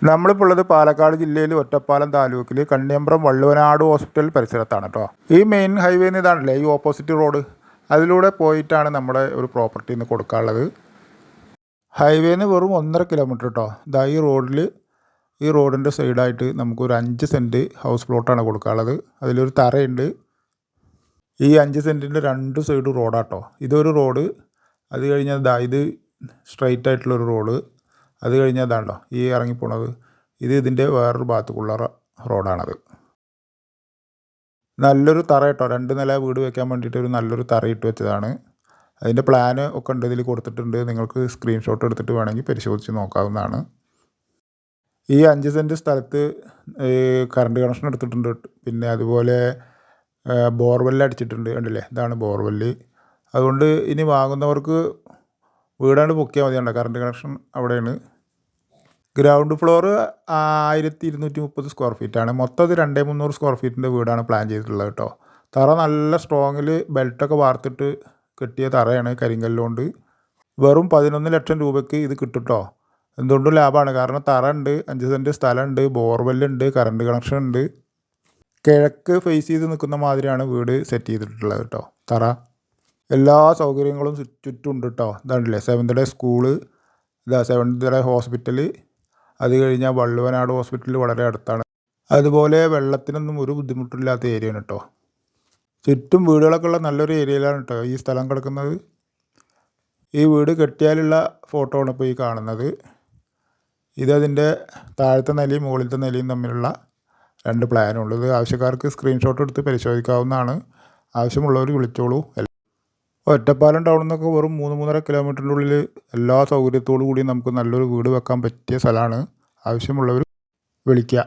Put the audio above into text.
നമ്മളിപ്പോൾ ഉള്ളത് പാലക്കാട് ജില്ലയിൽ ഒറ്റപ്പാലം താലൂക്കിൽ കണ്ണിയമ്പ്രം വള്ളുവനാട് ഹോസ്പിറ്റൽ പരിസരത്താണ് കേട്ടോ. ഈ മെയിൻ ഹൈവേന്ന് ഇതാണല്ലേ ഈ ഓപ്പോസിറ്റ് റോഡ്, അതിലൂടെ പോയിട്ടാണ് നമ്മുടെ ഒരു പ്രോപ്പർട്ടി ഇന്ന് കൊടുക്കാനുള്ളത്. ഹൈവേന്ന് വെറും 1.5 കിലോമീറ്റർ കേട്ടോ. ഇതാ ഈ റോഡിൻ്റെ സൈഡായിട്ട് നമുക്കൊരു 5 സെൻറ്റ് ഹൗസ് പ്ലോട്ടാണ് കൊടുക്കാനുള്ളത്. അതിലൊരു തറയുണ്ട്. ഈ 5 സെൻറ്റിൻ്റെ 2 സൈഡും റോഡാട്ടോ. ഇതൊരു റോഡ്, അത് കഴിഞ്ഞാൽ ഇത് സ്ട്രൈറ്റ് ആയിട്ടുള്ളൊരു റോഡ്, അത് കഴിഞ്ഞാൽ ഇതാണല്ലോ ഈ ഇറങ്ങിപ്പോണത്, ഇതിൻ്റെ വേറൊരു ഭാഗത്തേക്കുള്ള റോഡാണത്. നല്ലൊരു തറ കേട്ടോ, 2 നില വീട് വെക്കാൻ വേണ്ടിയിട്ട് ഒരു നല്ലൊരു തറ ഇട്ട് വെച്ചതാണ്. അതിൻ്റെ പ്ലാന് ഒക്കെ ഉണ്ട്, ഇതിൽ കൊടുത്തിട്ടുണ്ട്. നിങ്ങൾക്ക് സ്ക്രീൻഷോട്ട് എടുത്തിട്ട് വേണമെങ്കിൽ പരിശോധിച്ച് നോക്കാവുന്നതാണ്. ഈ 5 സെൻറ്റ് സ്ഥലത്ത് കറണ്ട് കണക്ഷൻ എടുത്തിട്ടുണ്ട്. പിന്നെ അതുപോലെ ബോർവെല്ല് അടിച്ചിട്ടുണ്ട്, കണ്ടില്ലേ, ഇതാണ് ബോർവെല്ല്. അതുകൊണ്ട് ഇനി വാങ്ങുന്നവർക്ക് വീടാണ്ട് ബുക്ക് ചെയ്യാൻ മതിയുണ്ട്. കറണ്ട് കണക്ഷൻ അവിടെയാണ്. ഗ്രൗണ്ട് ഫ്ലോർ 1230 സ്ക്വയർ ഫീറ്റാണ്. മൊത്തം അത് 2300 സ്ക്വയർ ഫീറ്റിൻ്റെ വീടാണ് പ്ലാൻ ചെയ്തിട്ടുള്ളത് കേട്ടോ. തറ നല്ല സ്ട്രോങ്ങിൽ ബെൽറ്റൊക്കെ വാർത്തിട്ട് കെട്ടിയ തറയാണ്, കരിങ്കല്ലുകൊണ്ട്. വെറും 11 ലക്ഷം രൂപയ്ക്ക് ഇത് കിട്ടും കേട്ടോ. എന്തുകൊണ്ടും ലാഭമാണ്, കാരണം തറ ഉണ്ട്, 5 സെൻറ്റ് സ്ഥലമുണ്ട്, ബോർവെല്ലുണ്ട്, കറണ്ട് കണക്ഷൻ ഉണ്ട്. കിഴക്ക് ഫേസ് ചെയ്ത് നിൽക്കുന്ന മാതിരിയാണ് വീട് സെറ്റ് ചെയ്തിട്ടുള്ളത് കേട്ടോ. തറ എല്ലാ സൗകര്യങ്ങളും ചുറ്റും ഉണ്ട് കേട്ടോ. ഇതാണല്ലേ seventh day school, seventh day hospital, അത് കഴിഞ്ഞാൽ വള്ളുവനാട് ഹോസ്പിറ്റൽ വളരെ അടുത്താണ്. അതുപോലെ വെള്ളത്തിനൊന്നും ഒരു ബുദ്ധിമുട്ടില്ലാത്ത ഏരിയയാണ് കേട്ടോ. ചുറ്റും വീടുകളൊക്കെ ഉള്ള നല്ലൊരു ഏരിയയിലാണ് കേട്ടോ ഈ സ്ഥലം കിടക്കുന്നത്. ഈ വീട് കെട്ടിയാലുള്ള ഫോട്ടോ ആണ് ഇപ്പോൾ ഈ കാണുന്നത്. ഇതതിൻ്റെ താഴത്തെ നിലയും മുകളിലത്തെ നിലയും തമ്മിലുള്ള 2 പ്ലാനുള്ളത്. ആവശ്യക്കാർക്ക് സ്ക്രീൻഷോട്ട് എടുത്ത് പരിശോധിക്കാവുന്നതാണ്. ആവശ്യമുള്ളവർ വിളിച്ചോളൂ. ഒറ്റപ്പാലം ടൗണിൽ നിന്നൊക്കെ വെറും 3-3.5 കിലോമീറ്ററിൻ്റെ ഉള്ളിൽ എല്ലാ സൗകര്യത്തോടു കൂടി നമുക്ക് നല്ലൊരു വീട് വെക്കാൻ പറ്റിയ സ്ഥലമാണ്. ആവശ്യമുള്ളവർ വിളിക്കുക.